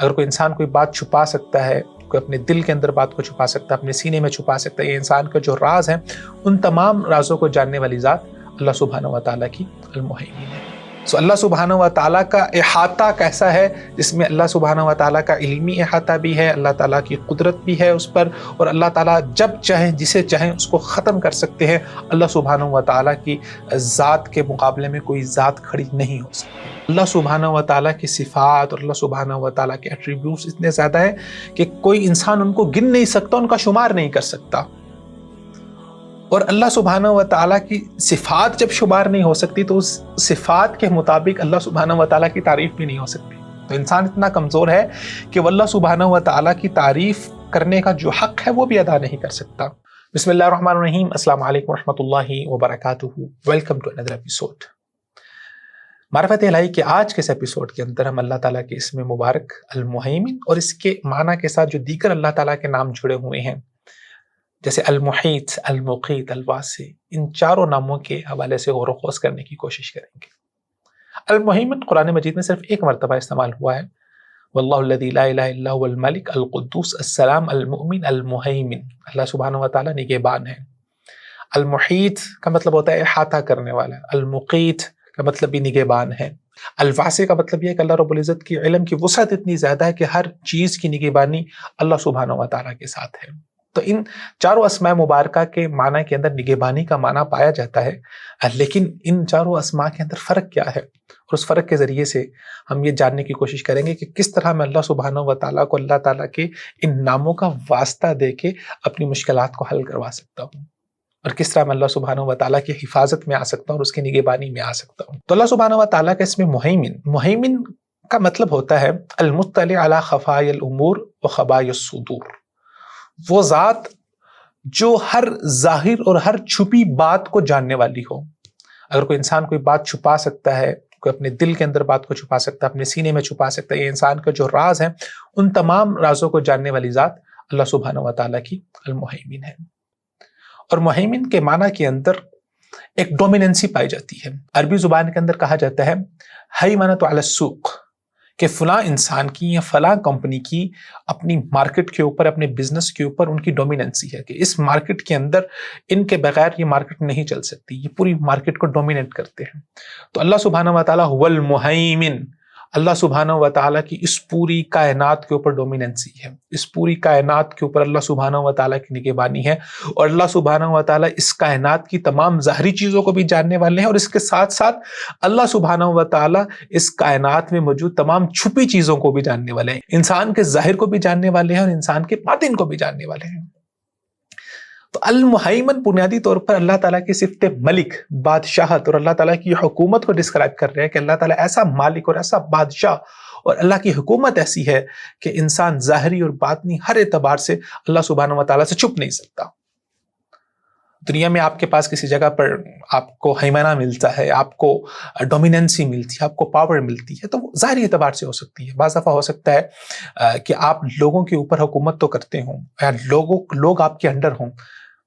اگر کوئی انسان کوئی بات چھپا سکتا ہے، کوئی اپنے دل کے اندر بات کو چھپا سکتا ہے، اپنے سینے میں چھپا سکتا ہے، یہ انسان کا جو راز ہے ان تمام رازوں کو جاننے والی ذات اللہ سبحانہ و تعالیٰ کی المہیمن ہے۔ اللہ سبحانہ و تعالیٰ کا احاطہ کیسا ہے، جس میں اللہ سبحانہ و تعالیٰ کا علمی احاطہ بھی ہے، اللہ تعالیٰ کی قدرت بھی ہے اس پر، اور اللہ تعالیٰ جب چاہیں جسے چاہیں اس کو ختم کر سکتے ہیں۔ اللہ سبحانہ و تعالیٰ کی ذات کے مقابلے میں کوئی ذات کھڑی نہیں ہو سکتی۔ اللہ سبحانہ و تعالیٰ کی صفات اور اللہ سبحانہ و تعالیٰ کے ایٹریبیوٹس اتنے زیادہ ہیں کہ کوئی انسان ان کو گن نہیں سکتا، ان کا شمار نہیں کر سکتا، اور اللہ سبحانہ و تعالیٰ کی صفات جب شمار نہیں ہو سکتی تو اس صفات کے مطابق اللہ سبحانہ و تعالیٰ کی تعریف بھی نہیں ہو سکتی۔ تو انسان اتنا کمزور ہے کہ وہ اللہ سبحانہ و تعالیٰ کی تعریف کرنے کا جو حق ہے وہ بھی ادا نہیں کر سکتا۔ بسم اللہ الرحمن الرحیم، السلام علیکم ورحمۃ اللہ وبرکاتہ، ویلکم ٹو another ایپیسوڈ۔ معرفت الہی کے آج کے اس ایپیسوڈ کے اندر ہم اللہ تعالیٰ کے اسم مبارک المہیمن اور اس کے معنی کے ساتھ جو دیگر اللہ تعالیٰ کے نام جڑے ہوئے ہیں، جیسے المحیط، المقیت، الواسع، ان چاروں ناموں کے حوالے سے غور و خوض کرنے کی کوشش کریں گے۔ المہیمن قرآن مجید میں صرف ایک مرتبہ استعمال ہوا ہے، واللہ الذی لا الہ الا هو الملک القدوس السلام المؤمن المہیمن۔ اللہ سبحانہ و تعالیٰ نگہبان ہے۔ المحیط کا مطلب ہوتا ہے احاطہ کرنے والا، المقیت کا مطلب بھی نگہبان ہے، الواسع کا مطلب یہ ہے کہ اللہ رب العزت کی علم کی وسعت اتنی زیادہ ہے کہ ہر چیز کی نگہبانی اللہ سبحانہ و تعالیٰ کے ساتھ ہے۔ تو ان چاروں اسماء مبارکہ کے معنی کے اندر نگہبانی کا معنی پایا جاتا ہے، لیکن ان چاروں اسماء کے اندر فرق کیا ہے، اور اس فرق کے ذریعے سے ہم یہ جاننے کی کوشش کریں گے کہ کس طرح میں اللہ سبحانہ و تعالیٰ کو اللہ تعالیٰ کے ان ناموں کا واسطہ دے کے اپنی مشکلات کو حل کروا سکتا ہوں، اور کس طرح میں اللہ سبحانہ و تعالیٰ کی حفاظت میں آ سکتا ہوں اور اس کی نگہبانی میں آ سکتا ہوں۔ تو اللہ سبحانہ و تعالیٰ کا اسم مہیمن کا مطلب ہوتا ہے المطلع علی خفایا الامور و خبایا الصدور، وہ ذات جو ہر ظاہر اور ہر چھپی بات کو جاننے والی ہو۔ اگر کوئی انسان کوئی بات چھپا سکتا ہے، کوئی اپنے دل کے اندر بات کو چھپا سکتا ہے، اپنے سینے میں چھپا سکتا ہے، یہ انسان کا جو راز ہے ان تمام رازوں کو جاننے والی ذات اللہ سبحانہ و تعالیٰ کی المہیمن ہے۔ اور مہیمن کے معنی کے اندر ایک ڈومیننسی پائی جاتی ہے۔ عربی زبان کے اندر کہا جاتا ہے ہیمنۃ علی السوق، کہ فلاں انسان کی یا فلاں کمپنی کی اپنی مارکیٹ کے اوپر، اپنے بزنس کے اوپر ان کی ڈومیننسی ہے، کہ اس مارکیٹ کے اندر ان کے بغیر یہ مارکیٹ نہیں چل سکتی، یہ پوری مارکیٹ کو ڈومینیٹ کرتے ہیں۔ تو اللہ سبحانہ و تعالیٰ هو المہیمن، اللہ سبحانہ و تعالیٰ کی اس پوری کائنات کے اوپر ڈومیننسی ہے، اس پوری کائنات کے اوپر اللہ سبحانہ و تعالیٰ کی نگہبانی ہے، اور اللہ سبحانہ و تعالیٰ اس کائنات کی تمام ظاہری چیزوں کو بھی جاننے والے ہیں، اور اس کے ساتھ ساتھ اللہ سبحانہ و تعالیٰ اس کائنات میں موجود تمام چھپی چیزوں کو بھی جاننے والے ہیں، انسان کے ظاہر کو بھی جاننے والے ہیں اور انسان کے باطن کو بھی جاننے والے ہیں۔ تو المہیمن بنیادی طور پر اللہ تعالیٰ کی صفت ملک، بادشاہت، اور اللہ تعالیٰ کی حکومت کو ڈسکرائب کر رہے ہیں کہ اللہ تعالیٰ ایسا مالک اور ایسا بادشاہ، اور اللہ کی حکومت ایسی ہے کہ انسان ظاہری اور باطنی ہر اعتبار سے اللہ سبحانہ و تعالیٰ سے چھپ نہیں سکتا۔ دنیا میں آپ کے پاس کسی جگہ پر آپ کو ہیمنہ ملتا ہے، آپ کو ڈومیننسی ملتی ہے، آپ کو پاور ملتی ہے، تو وہ ظاہری اعتبار سے ہو سکتی ہے۔ بعض دفعہ ہو سکتا ہے کہ آپ لوگوں کے اوپر حکومت تو کرتے ہوں، یا لوگ آپ کے انڈر ہوں،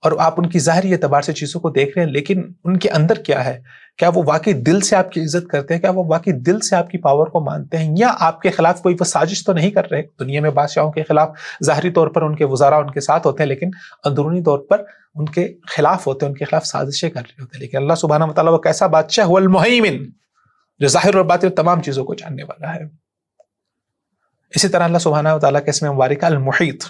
اور آپ ان کی ظاہری اعتبار سے چیزوں کو دیکھ رہے ہیں، لیکن ان کے اندر کیا ہے؟ کیا وہ واقعی دل سے آپ کی عزت کرتے ہیں؟ کیا وہ واقعی دل سے آپ کی پاور کو مانتے ہیں؟ یا آپ کے خلاف کوئی وہ سازش تو نہیں کر رہے؟ دنیا میں بادشاہوں کے خلاف ظاہری طور پر ان کے وزراء ان کے ساتھ ہوتے ہیں، لیکن اندرونی طور پر ان کے خلاف ہوتے ہیں، ان کے خلاف سازشیں کر رہے ہوتے ہیں۔ لیکن اللہ سبحانہ و تعالیٰ وہ کیسا بادشاہ ہے؟ وہ المہیمن، جو ظاہر اور باطن تمام چیزوں کو جاننے والا ہے۔ اسی طرح اللہ سبحانہ و تعالیٰ کا اسم مبارک المحیط،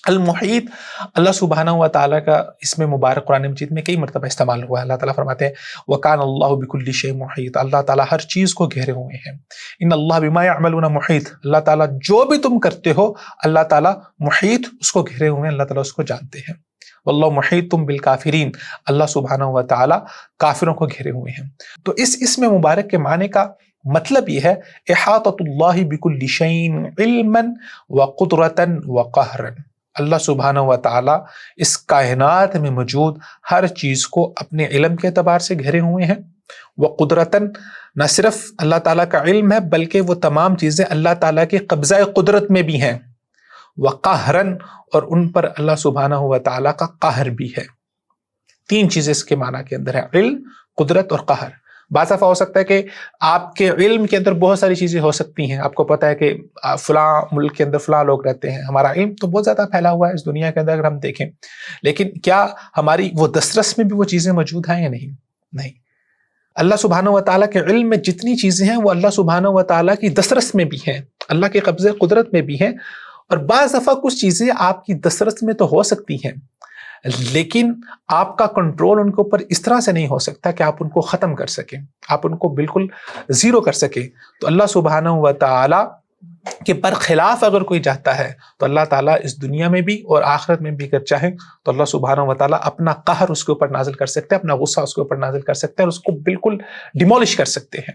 المحیط اللہ سبحانہ و تعالیٰ کا اسم مبارک قرآن مجید میں کئی مرتبہ استعمال ہوا ہے۔ اللہ تعالیٰ فرماتے ہیں وَكَانَ اللَّهُ بِكُلِّ شَيْءٍ مُحِيطًا، اللہ تعالیٰ ہر چیز کو گھیرے ہوئے ہیں۔ ان اللہ بما يعملون محیط، اللہ تعالیٰ جو بھی تم کرتے ہو اللہ تعالیٰ محیط، اس کو گھیرے ہوئے ہیں، اللہ تعالیٰ اس کو جانتے ہیں۔ واللہ محیط بالکافرین، اللہ سبحانہ و تعالیٰ کافروں کو گھیرے ہوئے ہیں۔ تو اس اسم مبارک کے معنی کا مطلب یہ ہے احاطۃ اللہ بکل شیء علما وقدرتا وقہرا، اللہ سبحانہ و تعالیٰ اس کائنات میں موجود ہر چیز کو اپنے علم کے اعتبار سے گھیرے ہوئے ہیں، وقدرتاً نہ صرف اللہ تعالیٰ کا علم ہے بلکہ وہ تمام چیزیں اللہ تعالیٰ کے قبضہ قدرت میں بھی ہیں، وقہراً اور ان پر اللہ سبحانہ و تعالیٰ کا قہر بھی ہے۔ تین چیزیں اس کے معنی کے اندر ہیں، علم، قدرت اور قہر۔ بعض دفعہ ہو سکتا ہے کہ آپ کے علم کے اندر بہت ساری چیزیں ہو سکتی ہیں، آپ کو پتہ ہے کہ فلاں ملک کے اندر فلاں لوگ رہتے ہیں، ہمارا علم تو بہت زیادہ پھیلا ہوا ہے اس دنیا کے اندر اگر ہم دیکھیں، لیکن کیا ہماری وہ دسترس میں بھی وہ چیزیں موجود ہیں یا نہیں؟ نہیں۔ اللہ سبحانہ و تعالیٰ کے علم میں جتنی چیزیں ہیں وہ اللہ سبحانہ و تعالیٰ کی دسترس میں بھی ہیں، اللہ کے قبضے قدرت میں بھی ہیں، اور بعض دفعہ کچھ چیزیں آپ کی دسترس میں تو ہو سکتی ہیں لیکن آپ کا کنٹرول ان کے اوپر اس طرح سے نہیں ہو سکتا کہ آپ ان کو ختم کر سکیں، آپ ان کو بالکل زیرو کر سکیں۔ تو اللہ سبحانہ و تعالیٰ کے برخلاف اگر کوئی چاہتا ہے تو اللہ تعالیٰ اس دنیا میں بھی اور آخرت میں بھی اگر چاہیں تو اللہ سبحانہ و تعالیٰ اپنا قہر اس کے اوپر نازل کر سکتے ہیں، اپنا غصہ اس کے اوپر نازل کر سکتے ہیں اور اس کو بالکل ڈیمولش کر سکتے ہیں۔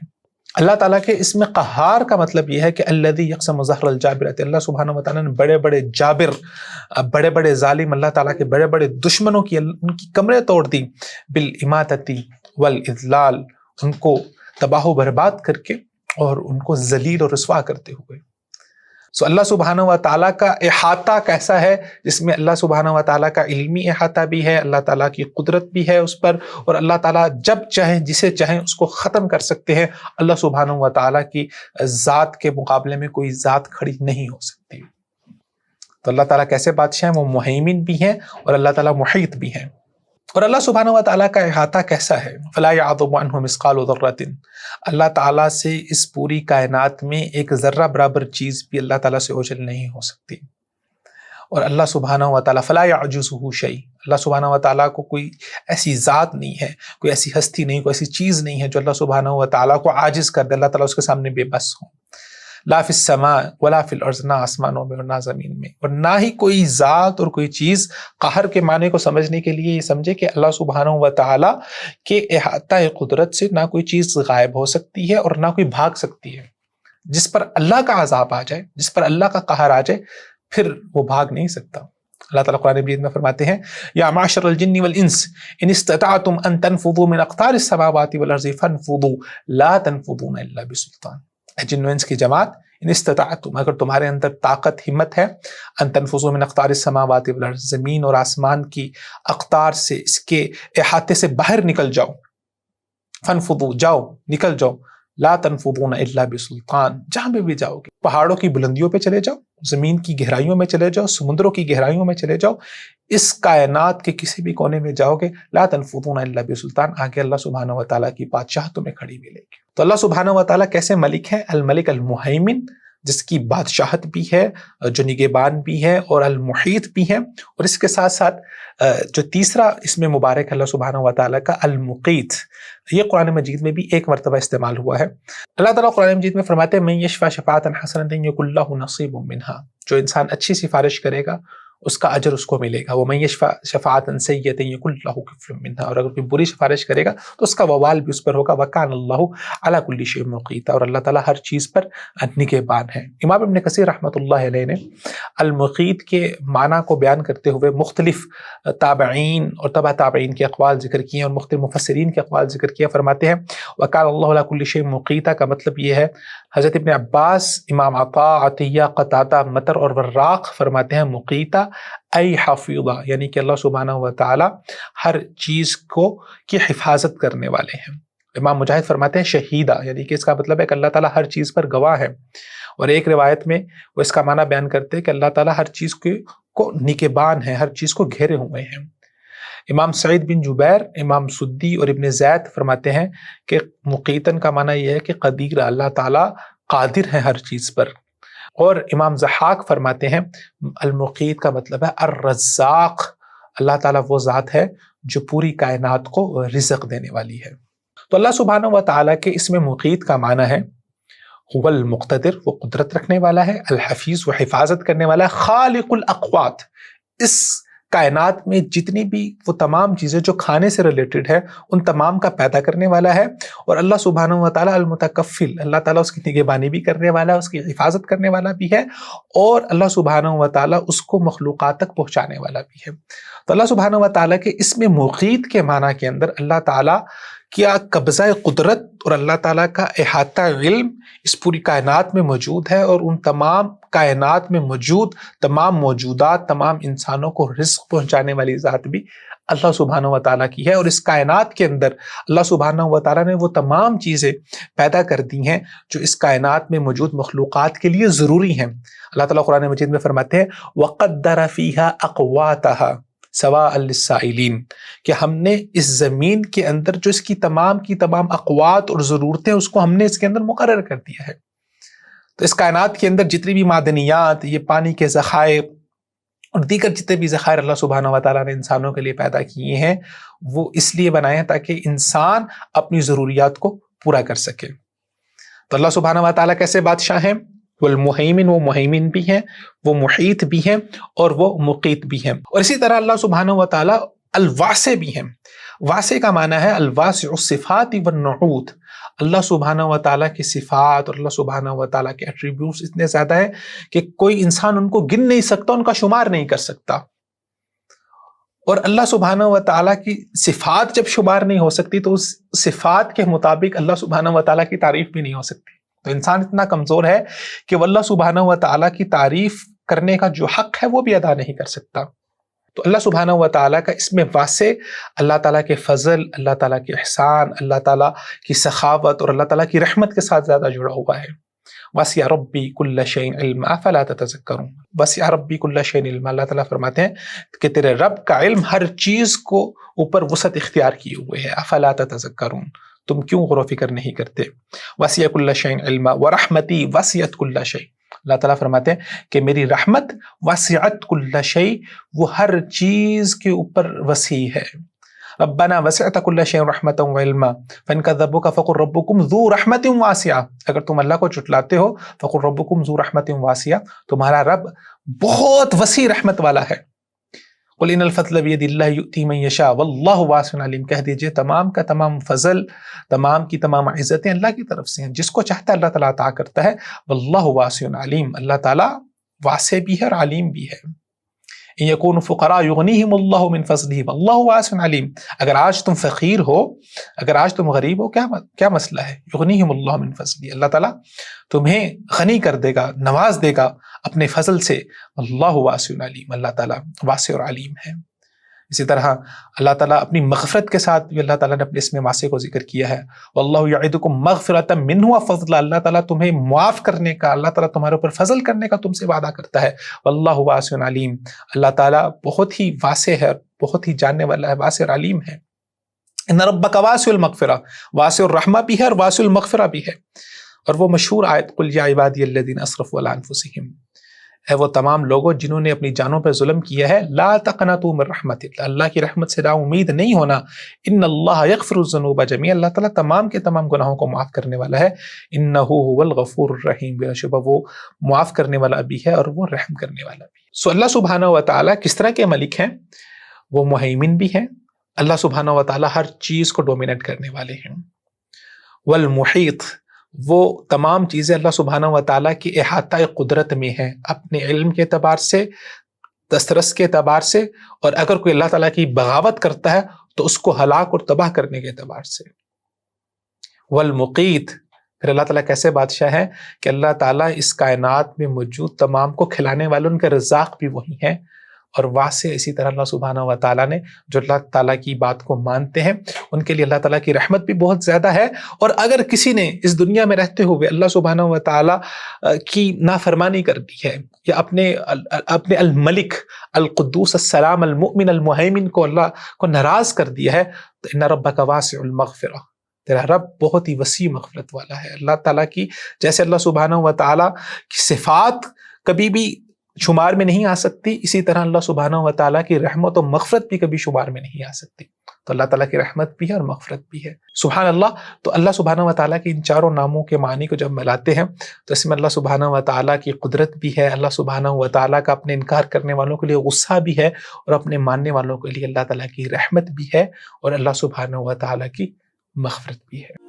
اللہ تعالیٰ کے اس میں قہار کا مطلب یہ ہے کہ الذی یقسم ظہر الجابرۃ، اللہ سبحانہ و تعالیٰ نے بڑے بڑے جابر، بڑے بڑے ظالم، اللہ تعالیٰ کے بڑے بڑے دشمنوں کی ان کی کمریں توڑ دی، بالاماتۃ والاذلال، ان کو تباہ و برباد کر کے اور ان کو ذلیل اور رسوا کرتے ہوئے۔ سو اللہ سبحانہ و تعالیٰ کا احاطہ کیسا ہے، جس میں اللہ سبحانہ و تعالیٰ کا علمی احاطہ بھی ہے، اللہ تعالیٰ کی قدرت بھی ہے اس پر، اور اللہ تعالیٰ جب چاہیں جسے چاہیں اس کو ختم کر سکتے ہیں۔ اللہ سبحانہ و تعالیٰ کی ذات کے مقابلے میں کوئی ذات کھڑی نہیں ہو سکتی۔ تو اللہ تعالیٰ کیسے بادشاہ ہیں؟ وہ مہیمن بھی ہیں اور اللہ تعالیٰ محیط بھی ہیں۔ اور اللہ سبحانہ و تعالیٰ کا احاطہ کیسا ہے؟ فلا یعظم عنہ مثقال ذرۃ، اللہ تعالیٰ سے اس پوری کائنات میں ایک ذرہ برابر چیز بھی اللہ تعالیٰ سے اوجھل نہیں ہو سکتی۔ اور اللہ سبحانہ و تعالیٰ فلا یعجزہ شیء، اللہ سبحانہ و تعالیٰ کو کوئی ایسی ذات نہیں ہے، کوئی ایسی ہستی نہیں، کوئی ایسی چیز نہیں ہے جو اللہ سبحانہ و تعالیٰ کو عاجز کر دے، اللہ تعالیٰ اس کے سامنے بے بس ہو۔ لا فی السماء ولا فی الارض، نہ آسمانوں میں اور نہ زمین میں، اور نہ ہی کوئی ذات اور کوئی چیز۔ قہر کے معنی کو سمجھنے کے لیے یہ سمجھے کہ اللہ سبحانہ و تعالیٰ کے احاطہ قدرت سے نہ کوئی چیز غائب ہو سکتی ہے اور نہ کوئی بھاگ سکتی ہے۔ جس پر اللہ کا عذاب آ جائے، جس پر اللہ کا قہر آ جائے، پھر وہ بھاگ نہیں سکتا۔ اللہ تعالیٰ قرآن مجید میں فرماتے ہیں یا معاشر الجن والانس ان استطعتم ان تنفذوا من اقطار السماوات والارض فانفذوا لا تنفذون الا بسلطان، اے جن و انس کی جماعت، ان استطعتم، اگر تمہارے اندر طاقت ہمت ہے، ان تنفذوا من اقطار السماوات والارض، زمین اور آسمان کی اقطار سے، اس کے احاطے سے باہر نکل جاؤ، فانفذوا، جاؤ، نکل جاؤ، لا تنفذون الا بسلطان، جہاں بھی جاؤ گے، پہاڑوں کی بلندیوں پہ چلے جاؤ، زمین کی گہرائیوں میں چلے جاؤ، سمندروں کی گہرائیوں میں چلے جاؤ، اس کائنات کے کسی بھی کونے میں جاؤ گے، لا تنفذون الا بسلطان، آگے اللہ سبحانہ و تعالیٰ کی بادشاہ تمہیں کھڑی ملے گی۔ تو اللہ سبحانہ و تعالیٰ کیسے ملک ہے؟ الملک المہیمن، جس کی بادشاہت بھی ہے، جو نگہبان بھی ہے، اور المحیط بھی ہے، اور اس کے ساتھ ساتھ جو تیسرا اس میں مبارک اللہ سبحانہ و تعالیٰ کا المقیت، یہ قرآن مجید میں بھی ایک مرتبہ استعمال ہوا ہے۔ اللہ تعالیٰ قرآن مجید میں فرماتے ہیں من یشفع شفاعۃ حسنۃ یکن لہ نصیب منہا، جو انسان اچھی سفارش کرے گا اس کا اجر اس کو ملے گا، ومن یشفع شفاعۃ سیئۃ یکن لہ کفل منہا، اور اگر کوئی بری سفارش کرے گا تو اس کا وبال بھی اس پر ہوگا، وکان اللہ علی کل شیء مقیتا، اور اللہ تعالیٰ ہر چیز پر نگہبان ہے۔ امام ابن کثیر رحمۃ اللہ علیہ نے المقیت کے معنی کو بیان کرتے ہوئے مختلف تابعین اور تبع تابعین کے اقوال ذکر کیے اور مختلف مفسرین کے اقوال ذکر کیا۔ فرماتے ہیں وکان اللہ علی کل شیء مقیتا کا مطلب یہ ہے، حضرت ابن عباس، امام عطاء، عطیہ، قتادہ، مطر اور وراق فرماتے ہیں مقیتا ای حفیظہ، یعنی کہ اللہ سبحانہ و تعالی ہر چیز کی حفاظت کرنے والے ہیں۔ امام مجاہد فرماتے ہیں شہیدہ، یعنی کہ اس کا مطلب ہے کہ اللہ تعالیٰ ہر چیز پر گواہ ہے، اور ایک روایت میں وہ اس کا معنی بیان کرتے ہیں کہ اللہ تعالیٰ ہر چیز کو نگہبان ہے، ہر چیز کو گھیرے ہوئے ہیں۔ امام سعید بن جبیر، امام سدی اور ابن زید فرماتے ہیں کہ مقیتن کا معنی یہ ہے کہ قدیر، اللہ تعالیٰ قادر ہے ہر چیز پر، اور امام ضحاک فرماتے ہیں المقیت کا مطلب ہے الرزاق، اللہ تعالیٰ وہ ذات ہے جو پوری کائنات کو رزق دینے والی ہے۔ تو اللہ سبحانہ و تعالیٰ کے اس میں مقیت کا معنی ہے هو المقتدر، وہ قدرت رکھنے والا ہے، الحفیظ، وہ حفاظت کرنے والا ہے، خالق الاقوات، اس کائنات میں جتنی بھی وہ تمام چیزیں جو کھانے سے ریلیٹڈ ہے ان تمام کا پیدا کرنے والا ہے، اور اللہ سبحانہ و تعالیٰ المتکفل، اللہ تعالیٰ اس کی نگہبانی بھی کرنے والا ہے، اس کی حفاظت کرنے والا بھی ہے، اور اللہ سبحانہ و تعالیٰ اس کو مخلوقات تک پہنچانے والا بھی ہے۔ تو اللہ سبحانہ و تعالیٰ کے اس میں مقیت کے معنی کے اندر اللہ تعالیٰ کیا قبضہ قدرت اور اللہ تعالیٰ کا احاطہ علم اس پوری کائنات میں موجود ہے، اور ان تمام کائنات میں موجود تمام موجودات، تمام انسانوں کو رزق پہنچانے والی ذات بھی اللہ سبحانہ و تعالیٰ کی ہے، اور اس کائنات کے اندر اللہ سبحانہ و تعالیٰ نے وہ تمام چیزیں پیدا کر دی ہیں جو اس کائنات میں موجود مخلوقات کے لیے ضروری ہیں۔ اللہ تعالیٰ قرآن مجید میں فرماتے ہیں وَقَدَّرَ فِيهَا أَقْوَاتَهَا سَوَاءً لِلسَّائِلِينَ کہ ہم نے اس زمین کے اندر جو اس کی تمام اقوات اور ضرورتیں اس کو ہم نے اس کے اندر مقرر کر دیا ہے۔ تو اس کائنات کے اندر جتنی بھی معدنیات، یہ پانی کے ذخائر اور دیگر جتنے بھی ذخائر اللہ سبحانہ و تعالیٰ نے انسانوں کے لیے پیدا کیے ہیں، وہ اس لیے بنائے ہیں تاکہ انسان اپنی ضروریات کو پورا کر سکے۔ تو اللہ سبحانہ و تعالیٰ کیسے بادشاہ ہیں؟ وہ المحیمن، وہ محیمن بھی ہیں، وہ محیط بھی ہیں، اور وہ مقیت بھی ہیں۔ اور اسی طرح اللہ سبحانہ و تعالیٰ الواسع بھی ہیں۔ واسع کا معنی ہے الواسع الصفات والنعوت۔ اللہ سبحانہ و تعالیٰ کی صفات اور اللہ سبحانہ و تعالیٰ کے ایٹریبیوٹس اتنے زیادہ ہیں کہ کوئی انسان ان کو گن نہیں سکتا، ان کا شمار نہیں کر سکتا۔ اور اللہ سبحانہ و تعالیٰ کی صفات جب شمار نہیں ہو سکتی تو اس صفات کے مطابق اللہ سبحانہ و تعالیٰ کی تعریف بھی نہیں ہو سکتی۔ تو انسان اتنا کمزور ہے کہ وہ اللہ سبحانہ و تعالیٰ کی تعریف کرنے کا جو حق ہے وہ بھی ادا نہیں کر سکتا۔ تو اللہ سبحانہ و تعالیٰ کا اس میں واسع اللہ تعالیٰ کے فضل، اللہ تعالیٰ کے احسان، اللہ تعالیٰ کی سخاوت اور اللہ تعالیٰ کی رحمت کے ساتھ زیادہ جڑا ہوا ہے۔ وسع ربی کل شیء علما افلا تتذکرون، وسع ربی کل شیء علما، اللہ تعالیٰ فرماتے ہیں کہ تیرے رب کا علم ہر چیز کو اوپر وسعت اختیار کیے ہوئے ہے۔ افلا تتذکرون، تم کیوں غور و فکر نہیں کرتے؟ وسع کل شیء علما ورحمتی وسعت کل شیء، اللہ تعالیٰ فرماتے ہیں کہ میری رحمت وسعت کل شیء، وہ ہر چیز کے اوپر وسیع ہے۔ ربنا وسعت کل شیء رحمتا وعلما فإن كذبوك فقل ربكم ذو رحمت واسعة، اگر تم اللہ کو جھٹلاتے ہو فقل ربكم ذو رحمت واسعة، تمہارا رب بہت وسیع رحمت والا ہے۔ قل ان الفضل بید اللہ یؤتی من یشاء واللہ واسع علیم، کہہ دیجئے تمام کا تمام فضل، تمام کی تمام عزتیں اللہ کی طرف سے ہیں، جس کو چاہتا ہے اللہ تعالیٰ عطا کرتا ہے۔ واللہ واسع علیم، اللہ تعالیٰ واسع بھی ہے اور علیم بھی ہے۔ ان یکونوا فقراء یغنیہم اللہ من فضلہ واللہ واسع علیم، اگر آج تم فقیر ہو، اگر آج تم غریب ہو، کیا مسئلہ ہے؟ یغنیہم اللہ من فضلہ، اللہ تعالیٰ تمہیں غنی کر دے گا، نواز دے گا اپنے فضل سے۔ اللہ واسع علیم، اللہ تعالیٰ واسع اور علیم ہے۔ اسی طرح اللہ تعالیٰ اپنی مغفرت کے ساتھ بھی اللہ تعالیٰ نے اپنے اسم واسع کو ذکر کیا ہے۔ واللہ یعدکم مغفرۃ منہ وفضلا، اللہ تعالیٰ تمہیں معاف کرنے کا، اللہ تعالیٰ تمہارے اوپر فضل کرنے کا تم سے وعدہ کرتا ہے۔ واللہ واسع علیم، اللہ تعالیٰ بہت ہی واسع ہے، بہت ہی جاننے والا ہے، واسع اور علیم ہے۔ ان ربک واسع المغفرہ، واسع الرحمہ بھی ہے اور واسع المغفرہ بھی ہے۔ اور وہ مشہور آیت قل یا عبادی الذین اسرفوا علی انفسہم، ہے وہ تمام لوگوں جنہوں نے اپنی جانوں پر ظلم کیا ہے، لا تقنطوا من رحمت اللہ، اللہ کی رحمت سے نا امید نہیں ہونا۔ ان اللہ یغفر الذنوب جميعا، اللہ تعالیٰ تمام کے تمام گناہوں کو معاف کرنے والا ہے۔ انہ هو الغفور الرحیم، بلا شبہ وہ معاف کرنے والا بھی ہے اور وہ رحم کرنے والا بھی۔ سو اللہ سبحانہ و تعالیٰ کس طرح کے ملک ہیں؟ وہ محیمن بھی ہیں، اللہ سبحانہ و تعالیٰ ہر چیز کو ڈومینیٹ کرنے والے ہیں۔ والمحیط، وہ تمام چیزیں اللہ سبحانہ و تعالیٰ کی احاطہ قدرت میں ہیں، اپنے علم کے اعتبار سے، دسترس کے اعتبار سے، اور اگر کوئی اللہ تعالیٰ کی بغاوت کرتا ہے تو اس کو ہلاک اور تباہ کرنے کے اعتبار سے۔ والمقیت، پھر اللہ تعالیٰ کیسے بادشاہ ہے کہ اللہ تعالیٰ اس کائنات میں موجود تمام کو کھلانے والے، ان کے رزاق بھی وہی ہیں۔ اور واسع، اسی طرح اللہ سبحانہ و تعالیٰ نے جو اللہ تعالیٰ کی بات کو مانتے ہیں ان کے لیے اللہ تعالیٰ کی رحمت بھی بہت زیادہ ہے۔ اور اگر کسی نے اس دنیا میں رہتے ہوئے اللہ سبحانہ و تعالیٰ کی نافرمانی کر دی ہے، یا اپنے الملک القدوس السلام المؤمن المہیمن کو اللہ کو ناراض کر دیا ہے، تو ان ربک واسع المغفرہ، تیرا رب بہت ہی وسیع مغفرت والا ہے۔ اللہ تعالیٰ کی جیسے اللہ سبحانہ و تعالیٰ کی صفات کبھی بھی شمار میں نہیں آ سکتی، اسی طرح اللہ سبحانہ و تعالیٰ کی رحمت و مغفرت بھی کبھی شمار میں نہیں آ سکتی۔ تو اللہ تعالیٰ کی رحمت بھی ہے اور مغفرت بھی ہے، سبحان اللہ۔ تو اللہ سبحانہ و تعالیٰ کے ان چاروں ناموں کے معنی کو جب ملاتے ہیں تو اس میں اللہ سبحانہ و تعالیٰ کی قدرت بھی ہے، اللہ سبحانہ و تعالیٰ کا اپنے انکار کرنے والوں کے لیے غصہ بھی ہے، اور اپنے ماننے والوں کے لیے اللہ تعالیٰ کی رحمت بھی ہے، اور اللہ سبحانہ و تعالیٰ کی مغفرت بھی ہے۔